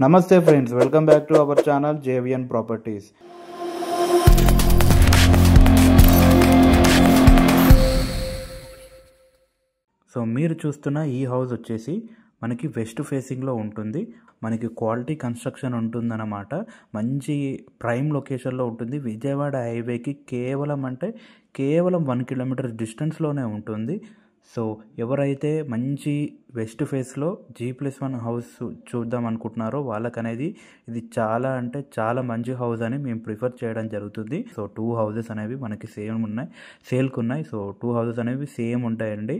Namaste friends, welcome back to our channel JVN Properties. So మీరు చూస్తున్న ఈ house వచ్చేసి మనకి వెస్ట్ ఫేసింగ్లో ఉంటుంది. మనకి క్వాలిటీ కన్స్ట్రక్షన్ ఉంటుందన్నమాట. మంచి ప్రైమ్ లొకేషన్లో ఉంటుంది. విజయవాడ హైవేకి కేవలం 1 కిలోమీటర్ డిస్టెన్స్లోనే ఉంటుంది. సో ఎవరైతే మంచి వెస్ట్ ఫేస్లో G+1 హౌస్ చూద్దాం అనుకుంటున్నారో వాళ్ళకనేది ఇది చాలా మంచి హౌస్ అని మేము ప్రిఫర్ చేయడం జరుగుతుంది. సో 2 హౌసెస్ అనేవి మనకి సేల్కి ఉన్నాయి. సో 2 హౌసెస్ అనేవి సేమ్ ఉంటాయండి.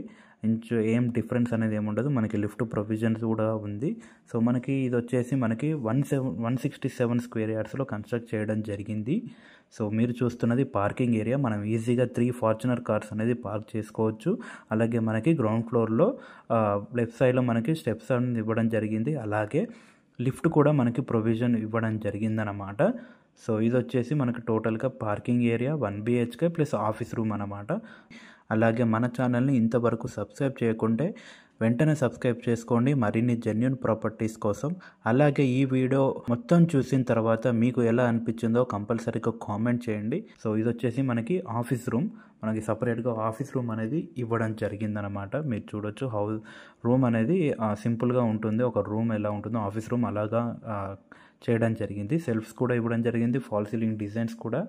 ఏం డిఫరెన్స్ అనేది ఏముండదు. మనకి లిఫ్ట్ ప్రొవిజన్స్ కూడా ఉంది. సో మనకి ఇది వచ్చేసి మనకి 167 స్క్వేర్ యార్డ్స్లో కన్స్ట్రక్ట్ చేయడం జరిగింది. సో మీరు చూస్తున్నది పార్కింగ్ ఏరియా. మనం ఈజీగా 3 ఫార్చునర్ కార్స్ అనేది పార్క్ చేసుకోవచ్చు. అలాగే మనకి గ్రౌండ్ ఫ్లోర్లో లెఫ్ట్ సైడ్లో మనకి స్టెప్స్ అనేది ఇవ్వడం జరిగింది. అలాగే లిఫ్ట్ కూడా మనకి ప్రొవిజన్ ఇవ్వడం జరిగిందన్నమాట. సో ఇది వచ్చేసి మనకి టోటల్గా parking area 1 BHK plus office room అన్నమాట. అలాగే మన ఛానల్ని ఇంతవరకు సబ్స్క్రైబ్ చేయకుంటే వెంటనే సబ్స్క్రైబ్ చేసుకోండి మరిన్ని జెన్యూన్ ప్రాపర్టీస్ కోసం. అలాగే ఈ వీడియో మొత్తం చూసిన తర్వాత మీకు ఎలా అనిపించిందో కంపల్సరీగా కామెంట్ చేయండి. సో ఇది వచ్చేసి మనకి ఆఫీస్ రూమ్. మనకి సపరేట్గా ఆఫీస్ రూమ్ అనేది ఇవ్వడం జరిగిందనమాట. మీరు చూడొచ్చు హౌస్ రూమ్ అనేది సింపుల్గా ఉంటుంది. ఒక రూమ్ ఎలా ఉంటుందో ఆఫీస్ రూమ్ అలాగా చేయడం జరిగింది. సెల్ఫ్స్ కూడా ఇవ్వడం జరిగింది. ఫాల్ సీలింగ్ డిజైన్స్ కూడా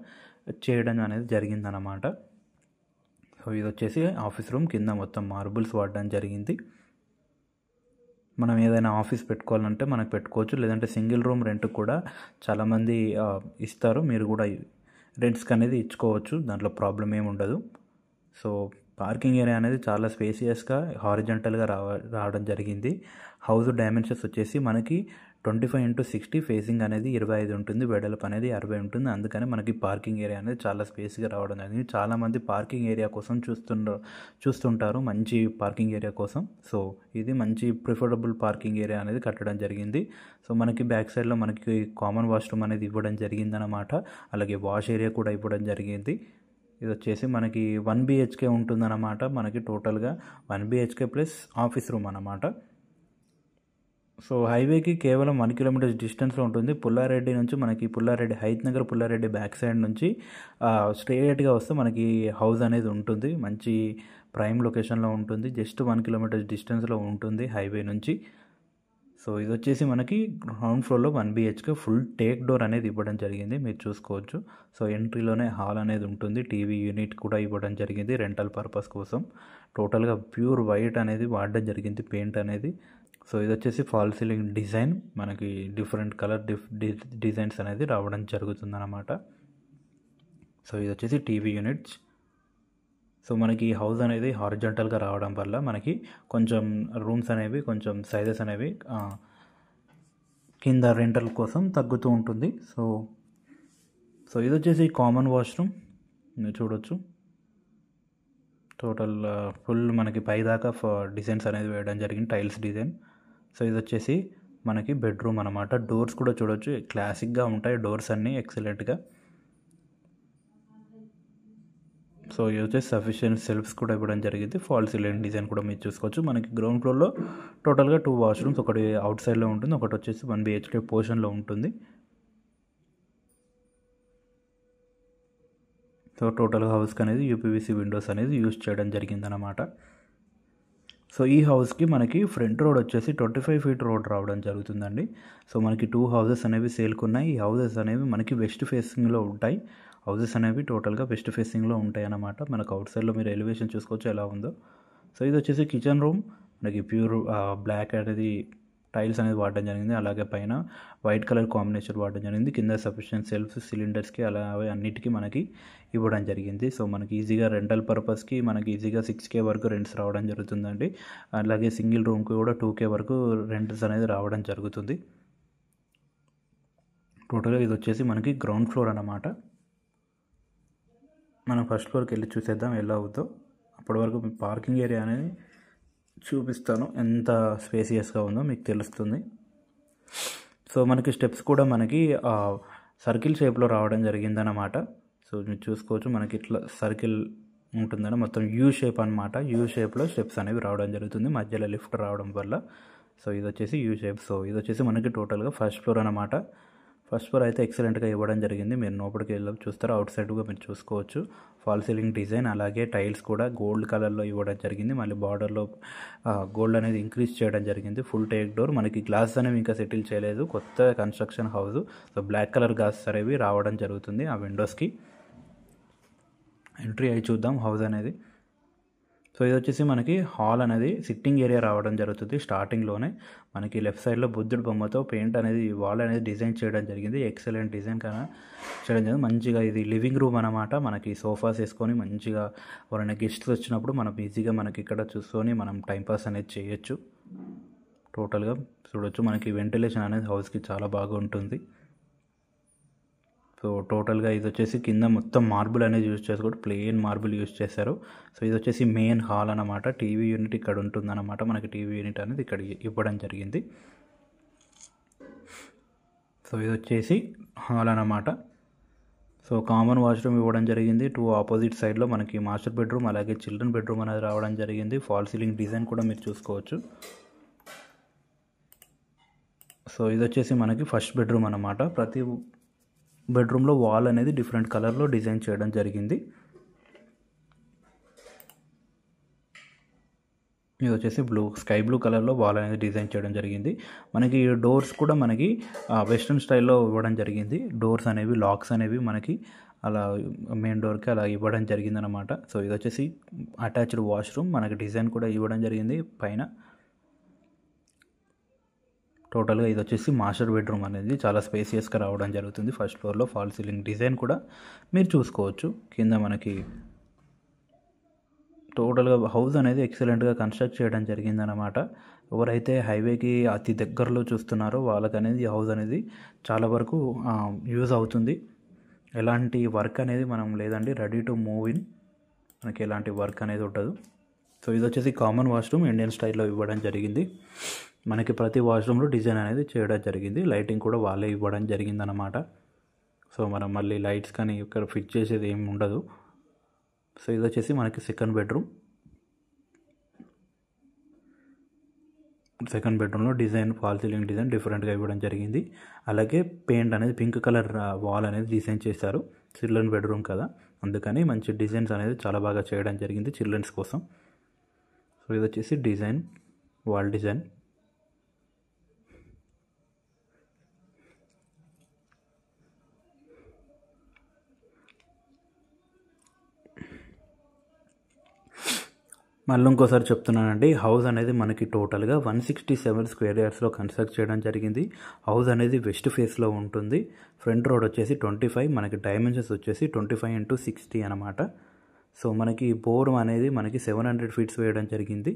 చేయడం అనేది జరిగిందనమాట. సో ఇది వచ్చేసి ఆఫీస్ రూమ్. కింద మొత్తం మార్బుల్స్ వాడడం జరిగింది. మనం ఏదైనా ఆఫీస్ పెట్టుకోవాలంటే మనకు పెట్టుకోవచ్చు. లేదంటే సింగిల్ రూమ్ రెంట్ కూడా చాలామంది ఇస్తారు. మీరు కూడా రెంట్స్కి అనేది ఇచ్చుకోవచ్చు. దాంట్లో ప్రాబ్లం ఏమి ఉండదు. సో పార్కింగ్ ఏరియా అనేది చాలా స్పేసియస్గా హారిజంటల్గా రావడం జరిగింది. హౌస్ డైమెన్షన్స్ వచ్చేసి మనకి 25x60 ఫేసింగ్ అనేది 25 ఉంటుంది. వెడల్పు అనేది 60 ఉంటుంది. అందుకని మనకి పార్కింగ్ ఏరియా అనేది చాలా స్పేస్గా రావడం జరిగింది. చాలామంది పార్కింగ్ ఏరియా కోసం చూస్తుంటారు, మంచి పార్కింగ్ ఏరియా కోసం. సో ఇది మంచి ప్రిఫరబుల్ పార్కింగ్ ఏరియా అనేది కట్టడం జరిగింది. సో మనకి బ్యాక్ సైడ్లో మనకి కామన్ వాష్రూమ్ అనేది ఇవ్వడం జరిగిందనమాట. అలాగే వాష్ ఏరియా కూడా ఇవ్వడం జరిగింది. ఇది వచ్చేసి మనకి 1 BHK ఉంటుందన్నమాట. మనకి టోటల్గా 1 BHK ప్లస్ ఆఫీస్ రూమ్ అన్నమాట. సో హైవేకి కేవలం 1 కిలోమీటర్ డిస్టెన్స్లో ఉంటుంది. పుల్లారెడ్డి నుంచి మనకి హైత్ నగర్ పుల్లారెడ్డి బ్యాక్ సైడ్ నుంచి స్ట్రేట్గా వస్తే మనకి హౌస్ అనేది ఉంటుంది. మంచి ప్రైమ్ లొకేషన్లో ఉంటుంది. జస్ట్ 1 కిలోమీటర్ డిస్టెన్స్లో ఉంటుంది హైవే నుంచి. సో ఇది వచ్చేసి మనకి గ్రౌండ్ ఫ్లోర్లో 1 BHK ఫుల్ టేక్ డోర్ అనేది ఇవ్వడం జరిగింది. మీరు చూసుకోవచ్చు. సో ఎంట్రీలోనే హాల్ అనేది ఉంటుంది. టీవీ యూనిట్ కూడా ఇవ్వడం జరిగింది రెంటల్ పర్పస్ కోసం. టోటల్గా ప్యూర్ వైట్ అనేది వాడడం జరిగింది పెయింట్ అనేది. సో ఇది వచ్చేసి ఫాల్ సీలింగ్ డిజైన్. మనకి డిఫరెంట్ కలర్ డిజైన్స్ అనేది రావడం జరుగుతుందన్నమాట. సో ఇది వచ్చేసి టీవీ యూనిట్స్. సో మనకి హౌస్ అనేది హారిజంటల్గా రావడం వల్ల మనకి కొంచెం రూమ్స్ అనేవి కొంచెం సైజెస్ అనేవి కింద రెంటల్ కోసం తగ్గుతూ ఉంటుంది. సో ఇది వచ్చేసి కామన్ వాష్రూమ్. మీరు చూడొచ్చు. టోటల్ ఫుల్ మనకి పైదాకా డిజైన్స్ అనేది వేయడం జరిగింది, టైల్స్ డిజైన్. సో ఇది వచ్చేసి మనకి బెడ్రూమ్ అనమాట. డోర్స్ కూడా చూడొచ్చు, క్లాసిక్గా ఉంటాయి డోర్స్ అన్నీ ఎక్సలెంట్గా. సో ఇది వచ్చేసి సఫిషియెంట్ సెల్ఫ్స్ కూడా ఇవ్వడం జరిగింది. ఫాల్ సీలింగ్ డిజైన్ కూడా మీరు చూసుకోవచ్చు. మనకి గ్రౌండ్ ఫ్లోర్లో టోటల్గా 2 వాష్రూమ్స్, ఒకటి అవుట్ సైడ్లో ఉంటుంది, ఒకటి వచ్చేసి 1 BHK పోర్షన్లో ఉంటుంది. సో టోటల్ హౌస్కి అనేది UPVC విండోస్ అనేది యూజ్ చేయడం జరిగిందనమాట. సో ఈ హౌస్కి మనకి ఫ్రంట్ రోడ్ వచ్చేసి 25 ఫీట్ రోడ్ రావడం జరుగుతుందండి. సో మనకి 2 హౌసెస్ అనేవి సేల్కి ఉన్నాయి. ఈ హౌసెస్ అనేవి మనకి వెస్ట్ ఫేసింగ్లో ఉంటాయి. హౌసెస్ అనేవి టోటల్గా వెస్ట్ ఫేసింగ్లో ఉంటాయి అన్నమాట. మనకు అవుట్ సైడ్లో మీరు ఎలివేషన్ చూసుకోవచ్చు ఎలా ఉందో. సో ఇది వచ్చేసి కిచెన్ రూమ్. మనకి ప్యూర్ బ్లాక్ అనేది టైల్స్ అనేది వాడడం జరిగింది. అలాగే పైన వైట్ కలర్ కాంబినేషన్ వాడడం జరిగింది. కింద సఫిషియెంట్ సెల్ఫ్స్ సిలిండర్స్కి అలా అన్నిటికీ మనకి ఇవ్వడం జరిగింది. సో మనకి ఈజీగా రెంటల్ పర్పస్కి మనకి ఈజీగా 6K వరకు రెంట్స్ రావడం జరుగుతుందండి. అలాగే సింగిల్ రూమ్కి కూడా 2K వరకు రెంట్స్ అనేది రావడం జరుగుతుంది. టోటల్గా ఇది వచ్చేసి మనకి గ్రౌండ్ ఫ్లోర్ అన్నమాట. మనం ఫస్ట్ ఫ్లోర్కి వెళ్ళి చూసేద్దాం ఎలా అవుతుందో. అప్పటి వరకు పార్కింగ్ ఏరియా అనేది చూపిస్తాను, ఎంత స్పేసియస్గా ఉందో మీకు తెలుస్తుంది. సో మనకి స్టెప్స్ కూడా మనకి సర్కిల్ షేప్లో రావడం జరిగిందన్నమాట. సో మీరు చూసుకోవచ్చు. మనకి ఇట్లా సర్కిల్ ఉంటుందని మొత్తం యూ షేప్ అనమాట. యూ షేప్లో స్టెప్స్ అనేవి రావడం జరుగుతుంది. మధ్యలో లిఫ్ట్ రావడం వల్ల సో ఇది వచ్చేసి యూ షేప్. సో ఇది వచ్చేసి మనకి టోటల్గా ఫస్ట్ ఫ్లోర్ అనమాట. ఫస్ట్ ఫ్లోర్ అయితే ఎక్సలెంట్గా ఇవ్వడం జరిగింది. మీరు లోపలికి వెళ్ళి చూస్తారు, అవుట్ సైడ్గా మీరు చూసుకోవచ్చు. ఫాల్ సీలింగ్ డిజైన్, అలాగే టైల్స్ కూడా గోల్డ్ కలర్లో ఇవ్వడం జరిగింది. మళ్ళీ బార్డర్లో గోల్డ్ అనేది ఇంక్రీజ్ చేయడం జరిగింది. ఫుల్ టేక్ డోర్, మనకి గ్లాస్ అనేవి ఇంకా సెటిల్ చేయలేదు, కొత్త construction house. So black colour glass అనేవి రావడం జరుగుతుంది ఆ విండోస్కి. ఎంట్రీ అయి చూద్దాం హౌస్ అనేది. సో ఇది వచ్చేసి మనకి హాల్ అనేది సిట్టింగ్ ఏరియా రావడం జరుగుతుంది. స్టార్టింగ్లోనే మనకి లెఫ్ట్ సైడ్లో బుద్ధుడి బొమ్మతో పెయింట్ అనేది వాల్ అనేది డిజైన్ చేయడం జరిగింది. ఎక్సలెంట్ డిజైన్ కన్నా చేయడం జరిగింది. మంచిగా ఇది లివింగ్ రూమ్ అనమాట. మనకి సోఫాస్ వేసుకొని మంచిగా ఎవరైనా గెస్ట్స్ వచ్చినప్పుడు మనం ఈజీగా మనకి ఇక్కడ చూసుకొని మనం టైంపాస్ అనేది చేయొచ్చు. టోటల్గా చూడొచ్చు, మనకి వెంటిలేషన్ అనేది హౌస్కి చాలా బాగా ఉంటుంది. సో టోటల్గా ఇది వచ్చేసి కింద మొత్తం మార్బుల్ అనేది యూజ్ చేసుకోవడం, ప్లెయిన్ మార్బుల్ యూజ్ చేశారు. సో ఇది వచ్చేసి మెయిన్ హాల్ అనమాట. టీవీ యూనిట్ ఇక్కడ ఉంటుందన్నమాట. మనకి టీవీ యూనిట్ అనేది ఇక్కడ ఇవ్వడం జరిగింది. సో ఇది వచ్చేసి హాల్ అనమాట. సో కామన్ వాష్రూమ్ ఇవ్వడం జరిగింది. 2 ఆపోజిట్ సైడ్లో మనకి మాస్టర్ బెడ్రూమ్ అలాగే చిల్డ్రన్ బెడ్రూమ్ అనేది రావడం జరిగింది. ఫాల్ సీలింగ్ డిజైన్ కూడా మీరు చూసుకోవచ్చు. సో ఇది వచ్చేసి మనకి ఫస్ట్ బెడ్రూమ్ అనమాట. ప్రతి బెడ్రూమ్లో వాల్ అనేది డిఫరెంట్ కలర్లో డిజైన్ చేయడం జరిగింది. ఇది వచ్చేసి స్కై బ్లూ కలర్లో వాల్ అనేది డిజైన్ చేయడం జరిగింది. మనకి డోర్స్ కూడా మనకి వెస్ట్రన్ స్టైల్లో ఇవ్వడం జరిగింది. డోర్స్ అనేవి, లాక్స్ అనేవి మనకి అలా మెయిన్ డోర్కి అలా ఇవ్వడం జరిగింది అనమాట. సో ఇది వచ్చేసి అటాచ్డ్ వాష్రూమ్, మనకి డిజైన్ కూడా ఇవ్వడం జరిగింది పైన. టోటల్గా ఇది వచ్చేసి మాస్టర్ బెడ్రూమ్ అనేది చాలా స్పేసియస్గా రావడం జరుగుతుంది. ఫస్ట్ ఫ్లోర్లో ఫాల్ సీలింగ్ డిజైన్ కూడా మీరు చూసుకోవచ్చు. కింద మనకి టోటల్గా హౌస్ అనేది ఎక్సలెంట్గా కన్స్ట్రక్ట్ చేయడం జరిగిందనమాట. ఎవరైతే హైవేకి అతి దగ్గరలో చూస్తున్నారో వాళ్ళకి అనేది ఈ హౌస్ అనేది చాలా వరకు యూజ్ అవుతుంది. ఎలాంటి వర్క్ అనేది మనం లేదండి, రెడీ టు మూవ్ ఇన్, మనకి ఎలాంటి వర్క్ అనేది ఉండదు. సో ఇది వచ్చేసి కామన్ వాష్రూమ్ ఇండియన్ స్టైల్లో ఇవ్వడం జరిగింది. మనకి ప్రతి వాష్రూమ్లో డిజైన్ అనేది చేయడం జరిగింది. లైటింగ్ కూడా వాళ్ళే ఇవ్వడం జరిగిందనమాట. సో మనం మళ్ళీ లైట్స్ కానీ ఇక్కడ ఫిట్ చేసేది ఏమి ఉండదు. సో ఇది వచ్చేసి మనకి సెకండ్ బెడ్రూమ్లో డిజైన్, ఫాల్ సీలింగ్ డిజైన్ డిఫరెంట్గా ఇవ్వడం జరిగింది. అలాగే పెయింట్ అనేది పింక్ కలర్ వాల్ అనేది డిజైన్ చేశారు. చిల్డ్రన్ బెడ్రూమ్ కదా, అందుకని మంచి డిజైన్స్ అనేది చాలా బాగా చేయడం జరిగింది చిల్డ్రన్స్ కోసం. సో ఇది వచ్చేసి డిజైన్, వాల్ డిజైన్. మళ్ళీ ఇంకోసారి చెప్తున్నానండి, హౌస్ అనేది మనకి టోటల్గా 167 స్క్వేర్ యార్డ్స్లో కన్స్ట్రక్ట్ చేయడం జరిగింది. హౌస్ అనేది వెస్ట్ ఫేస్లో ఉంటుంది. ఫ్రంట్ రోడ్ వచ్చేసి 25, మనకి డైమెన్షన్స్ వచ్చేసి 25x60 అనమాట. సో మనకి బోర్ అనేది మనకి 700 ఫీట్స్ వేయడం జరిగింది.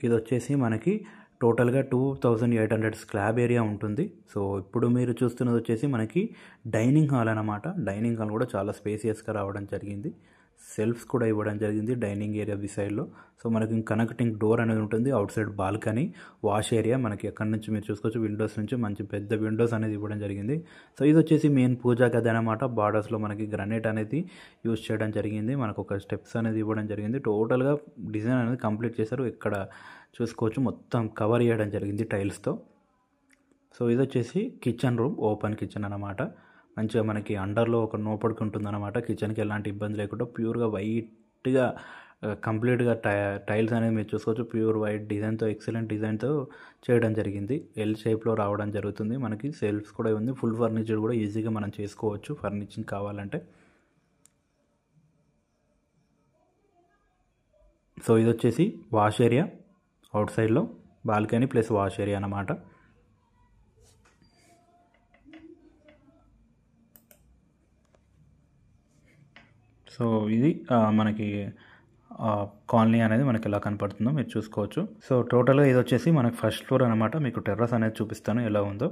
ఇది వచ్చేసి మనకి టోటల్గా 2800 స్లాబ్ ఏరియా ఉంటుంది. సో ఇప్పుడు మీరు చూస్తున్నది వచ్చేసి మనకి డైనింగ్ హాల్ అనమాట. డైనింగ్ హాల్ కూడా చాలా స్పేసియస్గా రావడం జరిగింది. సెల్ఫ్స్ కూడా ఇవ్వడం జరిగింది డైనింగ్ ఏరియా సైడ్లో. సో మనకి కనెక్టింగ్ డోర్ అనేది ఉంటుంది. Out side balcony, wash area మనకి ఎక్కడి నుంచి మీరు చూసుకోవచ్చు. విండోస్ నుంచి మంచి పెద్ద విండోస్ అనేది ఇవ్వడం జరిగింది. సో ఇది వచ్చేసి మెయిన్ పూజా గది అనమాట. బార్డర్స్లో మనకి గ్రానైట్ అనేది యూజ్ చేయడం జరిగింది. మనకు ఒక స్టెప్స్ అనేది ఇవ్వడం జరిగింది. టోటల్గా డిజైన్ అనేది కంప్లీట్ చేశారు. ఇక్కడ చూసుకోవచ్చు మొత్తం కవర్ చేయడం జరిగింది టైల్స్తో. సో ఇది వచ్చేసి కిచెన్ రూమ్, ఓపెన్ కిచెన్ అనమాట. మంచిగా మనకి అండర్లో ఒక నోపడికి ఉంటుంది అనమాట. కిచెన్కి ఎలాంటి ఇబ్బంది లేకుండా ప్యూర్గా వైట్గా కంప్లీట్గా టైల్స్ అనేది మీరు చూసుకోవచ్చు. ప్యూర్ వైట్ డిజైన్తో, ఎక్సలెంట్ డిజైన్తో చేయడం జరిగింది. ఎల్ షేప్లో రావడం జరుగుతుంది. మనకి సెల్ఫ్స్ కూడా ఉంది. ఫుల్ ఫర్నిచర్ కూడా ఈజీగా మనం చేసుకోవచ్చు ఫర్నిచరింగ్ కావాలంటే. సో ఇది వచ్చేసి వాష్ ఏరియా, అవుట్ సైడ్లో బాల్కనీ ప్లస్ వాష్ ఏరియా అన్నమాట. సో ఇది మనకి కాలనీ అనేది మనకి ఎలా కనపడుతుందో మీరు చూసుకోవచ్చు. సో టోటల్గా ఇది వచ్చేసి మనకి ఫస్ట్ ఫ్లోర్ అనమాట. మీకు టెర్రస్ అనేది చూపిస్తాను ఎలా ఉందో.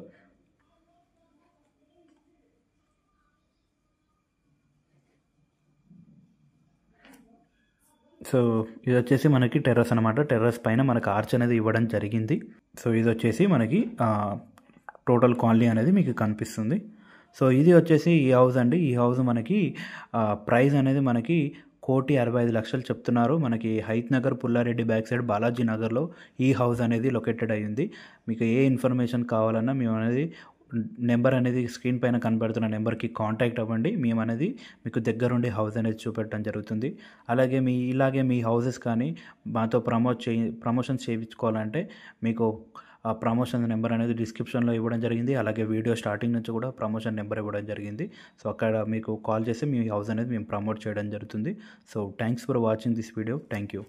సో ఇది వచ్చేసి మనకి టెర్రస్ అనమాట. టెర్రస్ పైన మనకి ఆర్చ్ అనేది ఇవ్వడం జరిగింది. సో ఇది వచ్చేసి మనకి టోటల్ కాలనీ అనేది మీకు కనిపిస్తుంది. సో ఇది వచ్చేసి ఈ హౌస్ అండి. ఈ హౌస్ మనకి ప్రైస్ అనేది మనకి 1,65,00,000 చెప్తున్నారు. మనకి హైత్ నగర్, పుల్లారెడ్డి బ్యాక్ సైడ్ బాలాజీ నగర్లో ఈ హౌస్ అనేది లొకేటెడ్ అయ్యింది. మీకు ఏ ఇన్ఫర్మేషన్ కావాలన్నా మేమనేది నెంబర్ అనేది స్క్రీన్ పైన కనబడుతున్న నెంబర్కి కాంటాక్ట్ అవ్వండి. మేమనేది మీకు దగ్గరుండి హౌస్ అనేది చూపెట్టడం జరుగుతుంది. అలాగే ఇలాగే మీ హౌసెస్ కానీ మాతో ప్రమోషన్స్ చేయించుకోవాలంటే మీకు ఆ ప్రమోషన్ నెంబర్ అనేది డిస్క్రిప్షన్లో ఇవ్వడం జరిగింది. అలాగే వీడియో స్టార్టింగ్ నుంచి కూడా ప్రమోషన్ నెంబర్ ఇవ్వడం జరిగింది. సో అక్కడ మీకు కాల్ చేసి మీ హౌస్ అనేది మేము ప్రమోట్ చేయడం జరుగుతుంది. So thanks for watching this video. Thank you.